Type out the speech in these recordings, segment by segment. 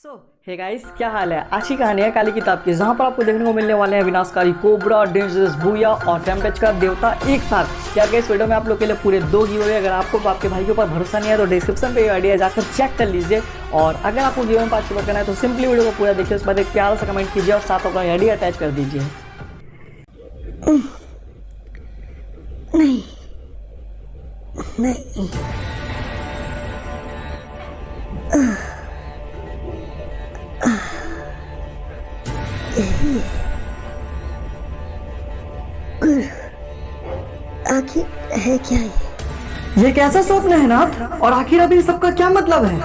Hey guys, क्या हाल है। आज की कहानी है काली किताब की, जहां पर आपको देखने को मिलने वाले हैं विनाशकारी कोबरा, डेंजरस भूया और टेम्पेच का देवता एक साथ। क्या इस वीडियो में आप लोग के लिए पूरे 2 गिव। अगर आपको आपके भाई के ऊपर भरोसा नहीं है तो डिस्क्रिप्शन पे आइडिया जाकर चेक कर लीजिए। और अगर आपको गिव में पार्टिसिपेट करना है तो सिंपली वीडियो को पूरा देखिए, उसके बाद एक प्यारा सा कमेंट कीजिए और साथ अपना आइडिया अटैच कर दीजिए। नहीं नहीं आखिर है क्या ये कैसा स्वप्न है नाथ, और आखिर अभी सबका क्या मतलब है।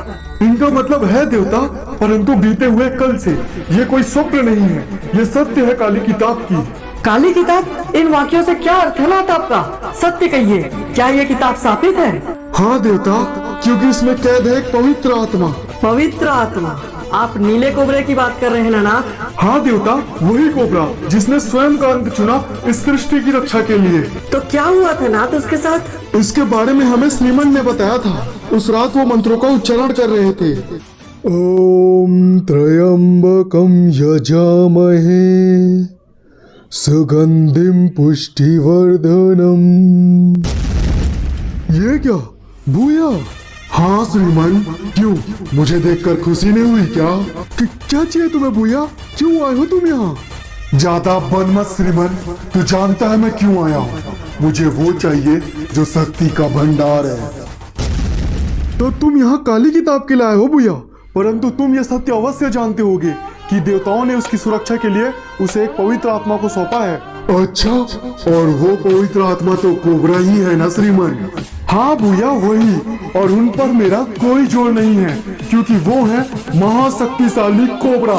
इनका मतलब है देवता, परंतु बीते हुए कल से ये कोई स्वप्न नहीं है, ये सत्य है काली किताब की। काली किताब, इन वाक्यों से क्या अर्थ है नाथ आपका। सत्य कहिए, क्या ये किताब साबित है। हाँ देवता, क्योंकि इसमें कैद है एक पवित्र आत्मा। पवित्र आत्मा? आप नीले कोबरे की बात कर रहे हैं ना नाथ। हाँ देवता, वही कोबरा जिसने स्वयं का अंत चुना इस सृष्टि की रक्षा के लिए। तो क्या हुआ था नाथ उसके साथ। इसके बारे में हमें श्रीमन ने बताया था। उस रात वो मंत्रों का उच्चारण कर रहे थे। ओम त्र्यंबकम यजामहे सुगंधिम पुष्टिवर्धनम। ये क्या भूया? हाँ श्रीमान, क्यों मुझे देखकर खुशी नहीं हुई क्या? क्या चाहिए तुम्हें भूया? क्यों आए हो तुम यहाँ? ज्यादा बन मत श्रीमान, तू जानता है मैं क्यों आया हूँ। मुझे वो चाहिए जो शक्ति का भंडार है। तो तुम यहाँ काली किताब के लिए आए हो भूया, परंतु तुम ये सत्य अवश्य जानते होगे कि देवताओं ने उसकी सुरक्षा के लिए उसे एक पवित्र आत्मा को सौंपा है। अच्छा, और वो पवित्र आत्मा तो कोबरा ही है ना श्रीमान? हाँ भूया, वही। और उन पर मेरा कोई जोर नहीं है, क्योंकि वो है महाशक्तिशाली कोबरा।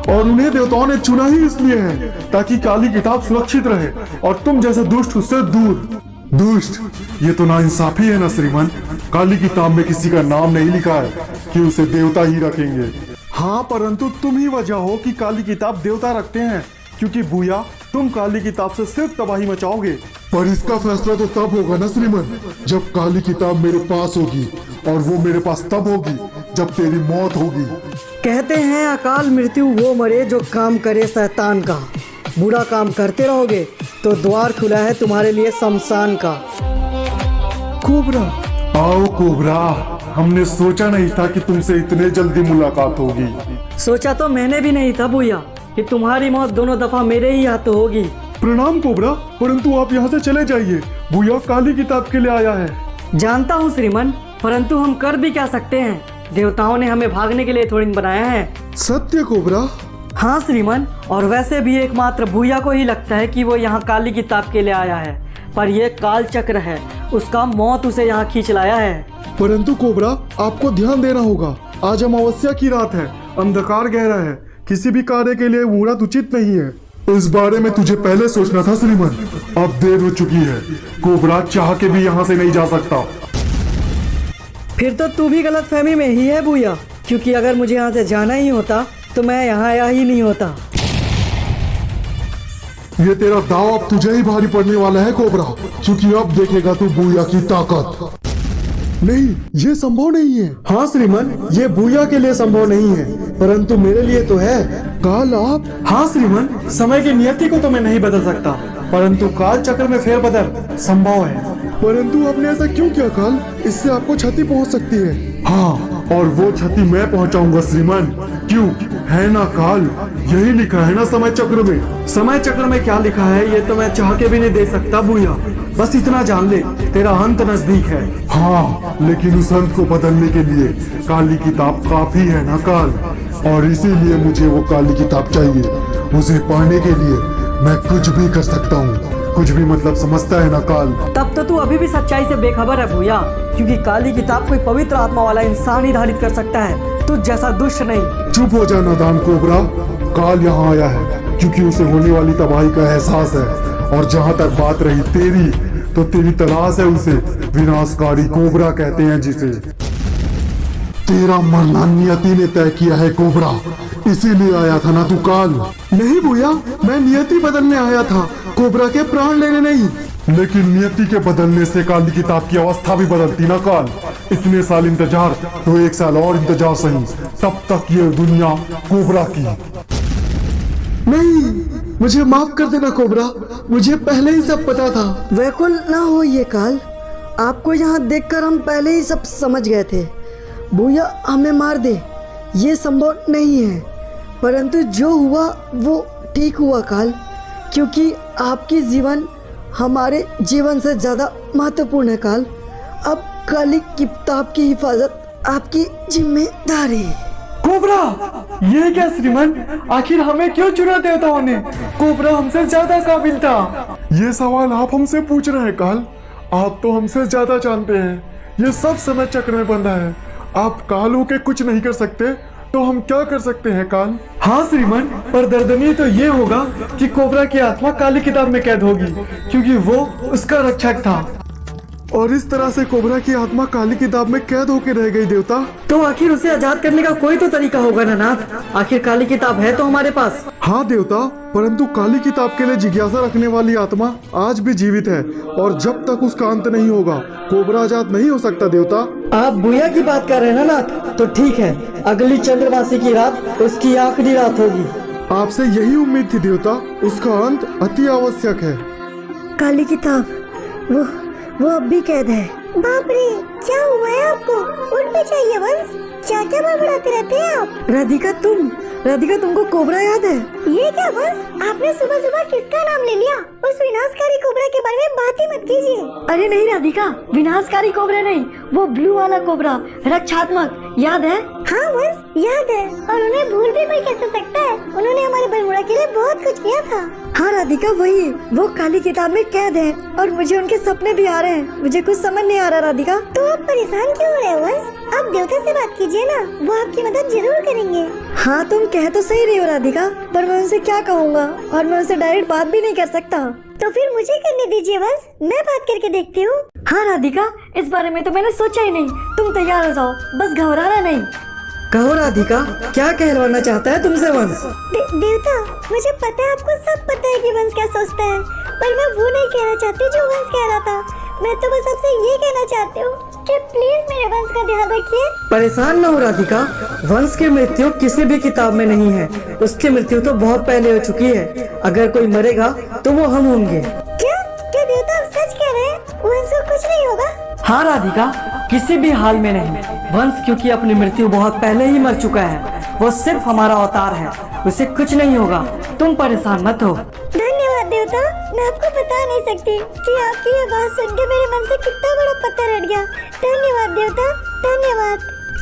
और उन्हें देवताओं ने चुना ही इसलिए है ताकि काली किताब सुरक्षित रहे और तुम जैसे दुष्ट उससे दूर। दुष्ट? ये तो नाइंसाफी है ना श्रीमान। काली किताब में किसी का नाम नहीं लिखा है कि उसे देवता ही रखेंगे। हाँ, परंतु तुम ही वजह हो कि काली किताब देवता रखते हैं, क्योंकि भूया तुम काली किताब से सिर्फ तबाही मचाओगे। पर इसका फैसला तो तब होगा ना श्रीमान, जब काली किताब मेरे पास होगी, और वो मेरे पास तब होगी जब तेरी मौत होगी। कहते हैं अकाल मृत्यु वो मरे जो काम करे शैतान का। बुरा काम करते रहोगे तो द्वार खुला है तुम्हारे लिए शमशान का। कोबरा, आओ कोबरा, हमने सोचा नहीं था कि तुमसे इतने जल्दी मुलाकात होगी। सोचा तो मैंने भी नहीं था भूया कि तुम्हारी मौत दोनों दफा मेरे ही हाथों होगी। प्रणाम कोबरा, परंतु आप यहाँ से चले जाइए। भूया काली किताब के लिए आया है। जानता हूँ श्रीमन, परंतु हम कर भी क्या सकते हैं। देवताओं ने हमें भागने के लिए थोड़ी बनाया है। सत्य कोबरा? हाँ श्रीमन, और वैसे भी एकमात्र भूया को ही लगता है कि वो यहाँ काली किताब के लिए आया है, पर यह काल चक्र है, उसका मौत उसे यहाँ खींच लाया है। परंतु कोबरा, आपको ध्यान देना होगा, आज अमावस्या की रात है, अंधकार गहरा है, किसी भी कार्य के लिए मुहूर्त उचित नहीं है। इस बारे में तुझे पहले सोचना था श्रीमान। अब देर हो चुकी है, कोबरा चाह के भी यहाँ से नहीं जा सकता। फिर तो तू भी गलत फहमी में ही है भूया, क्योंकि अगर मुझे यहाँ से जाना ही होता तो मैं यहाँ आया ही नहीं होता। ये तेरा दाव अब तुझे ही भारी पड़ने वाला है कोबरा, क्योंकि अब देखेगा तू भूया की ताकत। नहीं, ये संभव नहीं है। हाँ श्रीमान, ये भूया के लिए संभव नहीं है, परंतु मेरे लिए तो है। काल आप? हाँ श्रीमान, समय की नियति को तो मैं नहीं बदल सकता, परंतु काल चक्र में फेरबदल संभव है। परंतु आपने ऐसा क्यों किया काल? इससे आपको क्षति पहुंच सकती है। हाँ, और वो क्षति मैं पहुंचाऊंगा श्रीमान। क्यों? है ना काल, यही लिखा है ना समय चक्र में। समय चक्र में क्या लिखा है ये तो मैं चाह के भी नहीं दे सकता भूया। बस इतना जान ले, तेरा अंत नजदीक है। हाँ, लेकिन उस अंत को बदलने के लिए काली किताब काफी है ना काल, और इसीलिए मुझे वो काली किताब चाहिए। उसे पाने के लिए मैं कुछ भी कर सकता हूँ। कुछ भी मतलब समझता है ना काल? तब तो तू अभी भी सच्चाई से बेखबर है भूया, क्योंकि काली किताब कोई पवित्र आत्मा वाला इंसान ही धारित कर सकता है, तुझ जैसा दुष्ट नहीं। चुप हो जा नादान कोबरा। काल यहाँ आया है क्योंकि उसे होने वाली तबाही का एहसास है, और जहाँ तक बात रही तेरी, तो तेरी तलाश है उसे। विनाशकारी कोबरा कहते हैं जिसे। तेरा मरना नियति ने तय किया है कोबरा, इसीलिए आया था ना तू काल? नहीं भूया, मैं नियति बदलने आया था, कोबरा के प्राण लेने नहीं। लेकिन नियति के बदलने से काली किताब की अवस्था भी बदलती ना काल। इतने साल इंतजार तो 1 साल और इंतजार सही, तब तक ये दुनिया कोबरा की। नहीं, मुझे माफ कर देना कोबरा, मुझे पहले ही सब पता था। व्याकुल ना हो ये काल, आपको यहाँ देखकर हम पहले ही सब समझ गए थे। भूया हमें मार दे ये संभव नहीं है, परंतु जो हुआ वो ठीक हुआ काल, क्योंकि आपकी जीवन हमारे जीवन से ज़्यादा महत्वपूर्ण है काल। अब काली किताब की हिफाजत आपकी जिम्मेदारी। कोबरा, ये क्या श्रीमान, आखिर हमें क्यों चुना देवताओं ने? कोबरा हमसे ज्यादा काबिल था। ये सवाल आप हमसे पूछ रहे हैं काल? आप तो हमसे ज्यादा जानते हैं। ये सब समय चक्र में बंधा है। आप काल होके कुछ नहीं कर सकते तो हम क्या कर सकते हैं काल? हाँ श्रीमान, पर दर्दनीय तो ये होगा कि कोबरा की आत्मा काली किताब में कैद होगी, क्योंकि वो उसका रक्षक था। और इस तरह से कोबरा की आत्मा काली किताब में कैद होके रह गई देवता। तो आखिर उसे आजाद करने का कोई तो तरीका होगा ना नाथ। आखिर काली किताब है तो हमारे पास। हाँ देवता, परंतु काली किताब के लिए जिज्ञासा रखने वाली आत्मा आज भी जीवित है, और जब तक उसका अंत नहीं होगा कोबरा आजाद नहीं हो सकता देवता। आप भूया की बात कर रहे हैं ना नाथ? तो ठीक है, अगली चंद्रमासी की रात उसकी आखिरी रात होगी। आपसे यही उम्मीद थी देवता, उसका अंत अति आवश्यक है। काली किताब वो अब भी कैद है। बाप रे, क्या हुआ है आपको? उठ भी चाहिए वंश, क्या क्या बड़बड़ाते रहते हैं आप? राधिका तुमको कोबरा याद है? ये क्या वंश, आपने सुबह सुबह किसका नाम ले लिया? उस विनाशकारी कोबरा के बारे में बात ही मत कीजिए। अरे नहीं राधिका, विनाशकारी कोबरा नहीं, वो ब्लू वाला कोबरा, रक्षात्मक, याद है? हाँ वंश, याद है। और उन्हें भूल भी कोई कैसे सकता है? उन्होंने हमारे बरमुड़ा के लिए बहुत कुछ किया था। हाँ राधिका, वही, वो काली किताब में कैद है और मुझे उनके सपने भी आ रहे हैं। मुझे कुछ समझ नहीं आ रहा राधिका। तो आप परेशान क्यों हो रहे हो वंश? आप देवता से बात कीजिए ना, वो आपकी मदद जरूर करेंगे। हाँ तुम कह तो सही रही हो राधिका, पर मैं उनसे क्या कहूँगा, और मैं उनसे डायरेक्ट बात भी नहीं कर सकता। तो फिर मुझे करने दीजिए वंश, मैं बात करके देखती हूँ। हाँ राधिका, इस बारे में तो मैंने सोचा ही नहीं। तुम तैयार हो जाओ, बस घबराना नहीं। कहो राधिका, क्या कहलवाना चाहता है तुमसे वंश? देवता, मुझे पता है, आपको सब पता है कि वंश क्या सोचता है, पर मैं वो नहीं कहना चाहती जो वंश कह रहा था। मैं तो बस आपसे ये कहना चाहती हूँ कि प्लीज मेरे वंश का ध्यान रखिए। परेशान न हो राधिका, वंश की मृत्यु किसी भी किताब में नहीं है। उसकी मृत्यु तो बहुत पहले हो चुकी है। अगर कोई मरेगा तो वो हम होंगे। क्या देवता आप सच कह रहे हैं? वंश को कुछ नहीं होगा? हाँ राधिका, किसी भी हाल में नहीं। वंश क्योंकि अपनी मृत्यु बहुत पहले ही मर चुका है, वो सिर्फ हमारा अवतार है, उसे कुछ नहीं होगा। तुम परेशान मत हो। धन्यवाद देवता, मैं आपको बता नहीं सकती कि आपकी ये बात सुन के मेरे मन से कितना बड़ा पत्थर हट गया। धन्यवाद देवता, धन्यवाद।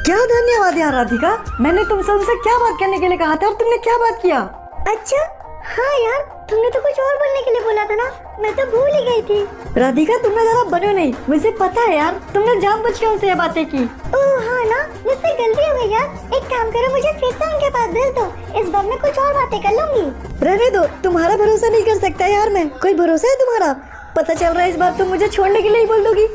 क्या धन्यवाद यार राधिका, मैंने तुमसे उनसे क्या बात करने के लिए कहा था और तुमने क्या बात किया? अच्छा हाँ यार, तुमने तो कुछ और बोलने के लिए बोला था ना, मैं तो भूल ही गई थी। राधिका तुमने ज्यादा बनो नहीं, मुझे पता है यार, तुमने जानबूझ के उनसे ये बातें की। ओह हाँ ना, मुझसे गलती हो गई यार। एक काम करो, मुझे फिर से उनके पास भेज दो, इस बार मैं कुछ और बातें कर लूंगी। रहने दो, तुम्हारा भरोसा नहीं कर सकता यार मैं। कोई भरोसा है तुम्हारा? पता चल रहा है इस बार तुम मुझे छोड़ने के लिए ही बोल दोगी।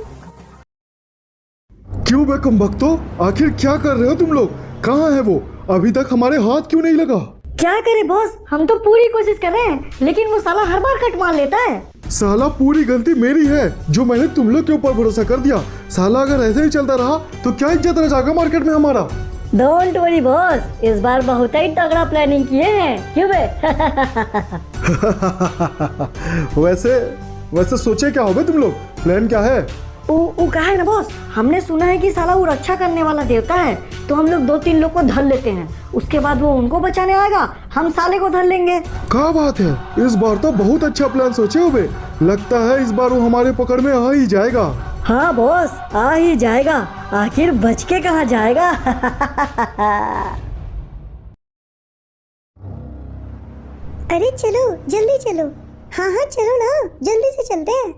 क्यों बेकम भक्तों, आखिर क्या कर रहे हो तुम लोग? कहाँ है वो? अभी तक हमारे हाथ क्यों नहीं लगा? क्या करे बॉस, हम तो पूरी कोशिश कर रहे हैं, लेकिन वो साला हर बार कट मार लेता है। साला पूरी गलती मेरी है जो मैंने तुम लोग के ऊपर भरोसा कर दिया। साला अगर ऐसे ही चलता रहा तो क्या इज्जत रह जाएगा मार्केट में हमारा। डोंट वरी बॉस, इस बार बहुत ही तगड़ा प्लानिंग किए हैं, क्यों बे? वैसे सोचे क्या हो बे तुम लोग? प्लान क्या है? वो कहा है ना बॉस, हमने सुना है कि साला वो रक्षा करने वाला देवता है, तो हम लोग 2-3 लोग को धर लेते हैं, उसके बाद वो उनको बचाने आएगा, हम साले को धर लेंगे। क्या बात है, इस बार तो बहुत अच्छा प्लान सोचे हो बे। लगता है इस बार वो हमारे पकड़ में आ ही जाएगा। हाँ बॉस, आ ही जाएगा, आखिर बच के कहाँ जाएगा। अरे चलो जल्दी चलो। हाँ चलो ना, जल्दी से चलते हैं।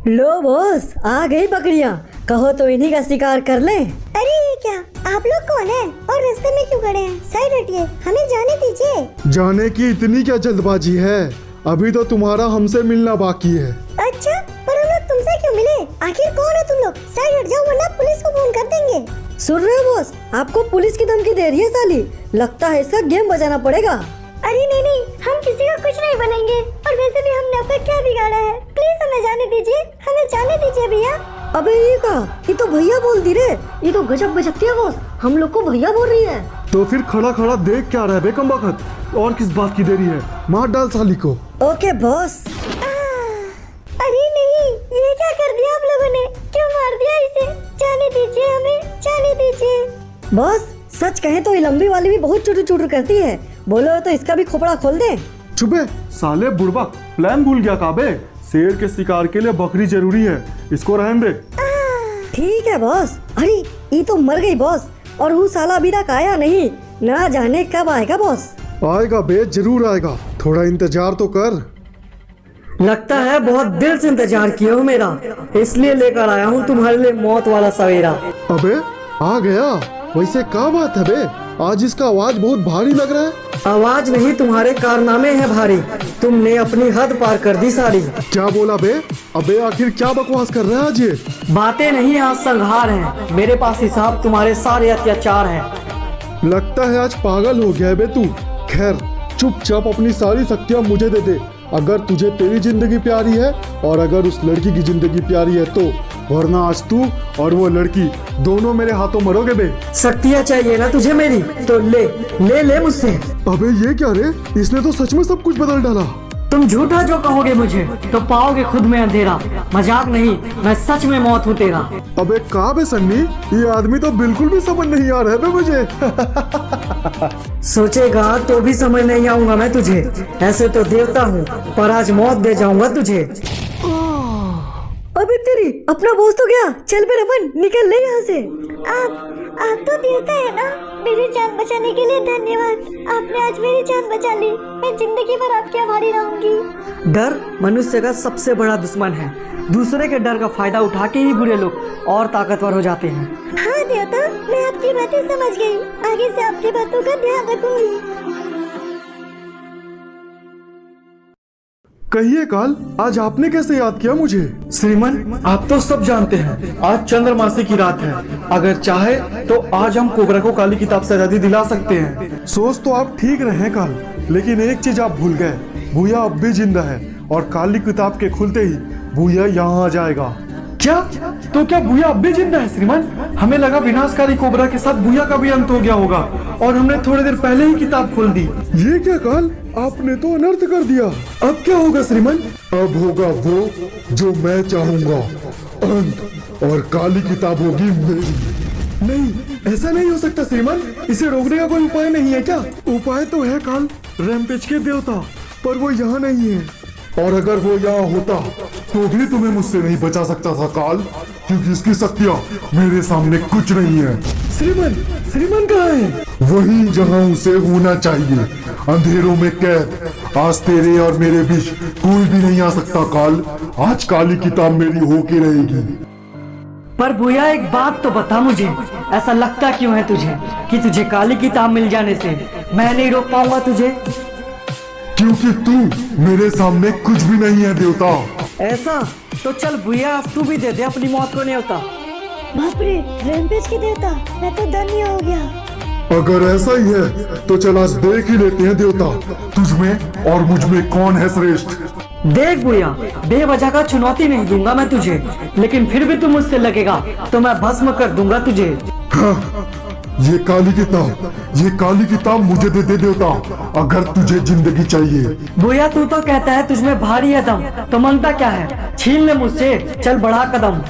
लो बॉस, आ गई बकरियाँ, कहो तो इन्हीं का शिकार कर लें। अरे ये क्या, आप लोग कौन हैं और रास्ते में क्यों खड़े हैं? साइड हटिए, हमें जाने दीजिए। जाने की इतनी क्या जल्दबाजी है? अभी तो तुम्हारा हमसे मिलना बाकी है। अच्छा, पर हम लोग तुमसे क्यों मिले? आखिर कौन है तुम लोग? साइड हट जाओ वरना पुलिस को फोन कर देंगे। सुन रहे हो बॉस, आपको पुलिस की धमकी दे रही है साली। लगता है इसका गेम बजाना पड़ेगा। अरे नहीं नहीं, हम किसी का कुछ नहीं बनेंगे। और वैसे भी हमने आपका क्या बिगाड़ा है? प्लीज हमें जाने दीजिए, हमें जाने दीजिए भैया। अबे ये कहा, ये तो भैया बोल दी रे। ये तो गजब गजब है बॉस, हम लोग को भैया बोल रही है। तो फिर खड़ा खड़ा देख क्या रहा है बे कमबख्त? और किस बात की देरी है? मार डाल साली को। Okay boss. अरे नहीं, ये क्या कर दिया आप लोगों ने? क्यों मार दिया इसे? जाने दीजिए, हमें जाने दीजिए। बॉस सच कहें तो ये लंबी वाली भी बहुत चुटू चुटू करती है। बोलो तो इसका भी खोपड़ा खोल दे। चुपे साले बुड़बक, प्लान भूल गया काबे? शेर के शिकार के लिए बकरी जरूरी है, इसको रहने दे। ठीक है बॉस। अरे ये तो मर गई बॉस, और वो साला अभी तक आया नहीं। ना जाने कब आएगा बॉस। आएगा बे, जरूर आएगा, थोड़ा इंतजार तो कर। लगता है बहुत देर से इंतजार किए हो मेरा, इसलिए लेकर आया हूँ तुम्हारे लिए मौत वाला सवेरा। अबे आ गया। वैसे क्या बात है बे, आज इसका आवाज बहुत भारी लग रहा है। आवाज नहीं, तुम्हारे कारनामे हैं भारी। तुमने अपनी हद पार कर दी सारी। क्या बोला बे? अबे आखिर क्या बकवास कर रहा है आज ये? बातें नहीं, आज संहार है। मेरे पास हिसाब तुम्हारे सारे अत्याचार है। लगता है आज पागल हो गया है बे तू। खैर चुपचाप अपनी सारी शक्तियाँ मुझे दे दे, अगर तुझे तेरी जिंदगी प्यारी है और अगर उस लड़की की जिंदगी प्यारी है तो, वरना आज तू और वो लड़की दोनों मेरे हाथों मरोगे बे। शक्तियाँ चाहिए ना तुझे मेरी, तो ले ले ले मुझसे। अबे ये क्या रे, इसने तो सच में सब कुछ बदल डाला। तुम झूठा जो कहोगे मुझे तो पाओगे खुद में अंधेरा। मजाक नहीं, मैं सच में मौत हूँ तेरा। अबे कहाँ बे सन्नी, ये आदमी तो बिल्कुल भी समझ नहीं आ रहा है बे मुझे। सोचेगा तो भी समझ नहीं आऊंगा मैं तुझे। ऐसे तो देवता हूँ, पर आज मौत दे जाऊंगा तुझे। अबे तेरी अपना बॉस तो गया। चल बे रमन, निकल ले यहाँ से। आप तो देवता है ना। मेरी जान बचाने के लिए धन्यवाद। आपने आज मेरी जान बचा ली। मैं जिंदगी भर आपके आभारी रहूंगी। डर मनुष्य का सबसे बड़ा दुश्मन है। दूसरे के डर का फायदा उठा के ही बुरे लोग और ताकतवर हो जाते हैं। हाँ देवता, मैं आपकी बातें समझ गई। आगे से आपकी बातों का ध्यान रखूंगी। कहिए काल, आज आपने कैसे याद किया मुझे? श्रीमान आप तो सब जानते हैं, आज चंद्रमासी की रात है। अगर चाहे तो आज हम कोबरा को काली किताब से आजादी दिला सकते हैं। सोच तो आप ठीक रहे काल, लेकिन एक चीज आप भूल गए, भूया अब भी जिंदा है और काली किताब के खुलते ही भूया यहाँ आ जाएगा। क्या? तो क्या भूया अब भी जिंदा है श्रीमान? हमें लगा विनाशकारी कोबरा के साथ भूया का भी अंत हो गया होगा और हमने थोड़ी देर पहले ही किताब खोल दी। ये क्या काल, आपने तो अनर्थ कर दिया। अब क्या होगा श्रीमान? अब होगा वो जो मैं चाहूंगा, अंत, और काली किताब होगी मेरी। नहीं, ऐसा नहीं हो सकता श्रीमान। इसे रोकने का कोई उपाय नहीं है क्या? उपाय तो है काल, रैम्पेज के देवता, पर वो यहाँ नहीं है। और अगर वो यहाँ होता तो भी तुम्हें मुझसे नहीं बचा सकता था काल, क्योंकि इसकी शक्तियाँ मेरे सामने कुछ नहीं है। श्रीमान, श्रीमान कहाँ है? वहीं जहाँ उसे होना चाहिए, अंधेरों में कैद। आज तेरे और मेरे बीच कोई भी नहीं आ सकता काल। आज काली किताब मेरी होके रहेगी। पर भूया एक बात तो बता मुझे, ऐसा लगता क्यों है तुझे कि तुझे काली किताब मिल जाने से मैं नहीं रोक पाऊंगा तुझे? क्योंकि तू मेरे सामने कुछ भी नहीं है देवता। ऐसा तो चल भूया, आज तू भी दे दे अपनी मौत को न्योता। बाप रे, रैम्पेज के देवता, मैं तो धन्य हो गया। अगर ऐसा ही है तो चल आज देख ही लेते हैं देवता, तुझमें और मुझमें कौन है श्रेष्ठ। देख भूया, बेवजह का चुनौती नहीं दूंगा मैं तुझे, लेकिन फिर भी तू मुझसे लगेगा तो मैं भस्म कर दूंगा तुझे। हाँ, ये काली किताब मुझे दे दे देवता, अगर तुझे जिंदगी चाहिए। भूया तू तो कहता है तुझमें भारी है दम, तो मांगता क्या है? छीन ले मुझसे, चल बढ़ा कदम।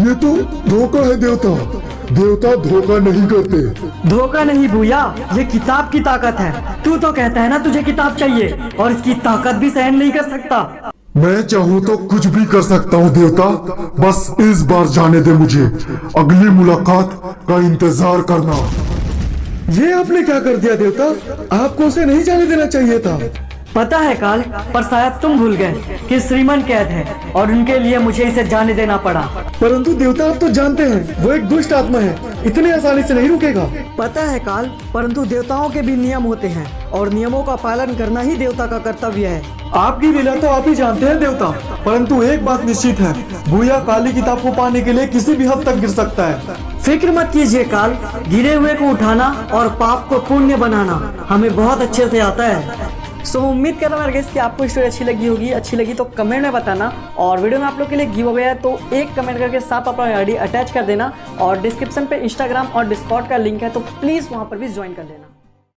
ये तो धोखा है देवता, देवता धोखा नहीं करते। धोखा नहीं भूया, ये किताब की ताकत है। तू तो कहता है ना तुझे किताब चाहिए, और इसकी ताकत भी सहन नहीं कर सकता। मैं चाहूँ तो कुछ भी कर सकता हूँ देवता, बस इस बार जाने दे मुझे। अगली मुलाकात का इंतजार करना। ये आपने क्या कर दिया देवता? आपको उसे नहीं जाने देना चाहिए था। पता है काल, पर शायद तुम भूल गए कि श्रीमन कैद है और उनके लिए मुझे इसे जाने देना पड़ा। परंतु देवता आप तो जानते हैं वो एक दुष्ट आत्मा है, इतनी आसानी से नहीं रुकेगा। पता है काल, परंतु देवताओं के भी नियम होते हैं और नियमों का पालन करना ही देवता का कर्तव्य है। आपकी लीला तो आप ही जानते हैं देवता, परंतु एक बात निश्चित है, भूया काली किताब को पाने के लिए किसी भी हद तक गिर सकता है। फिक्र मत कीजिए काल, गिरे हुए को उठाना और पाप को पुण्य बनाना हमें बहुत अच्छे से आता है। सो उम्मीद कर रहा हूँ कि आपको स्टोरी अच्छी लगी होगी। अच्छी लगी तो कमेंट में बताना, और वीडियो में आप लोग के लिए गिव अवे है तो एक कमेंट करके साथ अपना आईडी अटैच कर देना, और डिस्क्रिप्शन पे इंस्टाग्राम और डिस्कॉर्ड का लिंक है तो प्लीज़ वहाँ पर भी ज्वाइन कर लेना।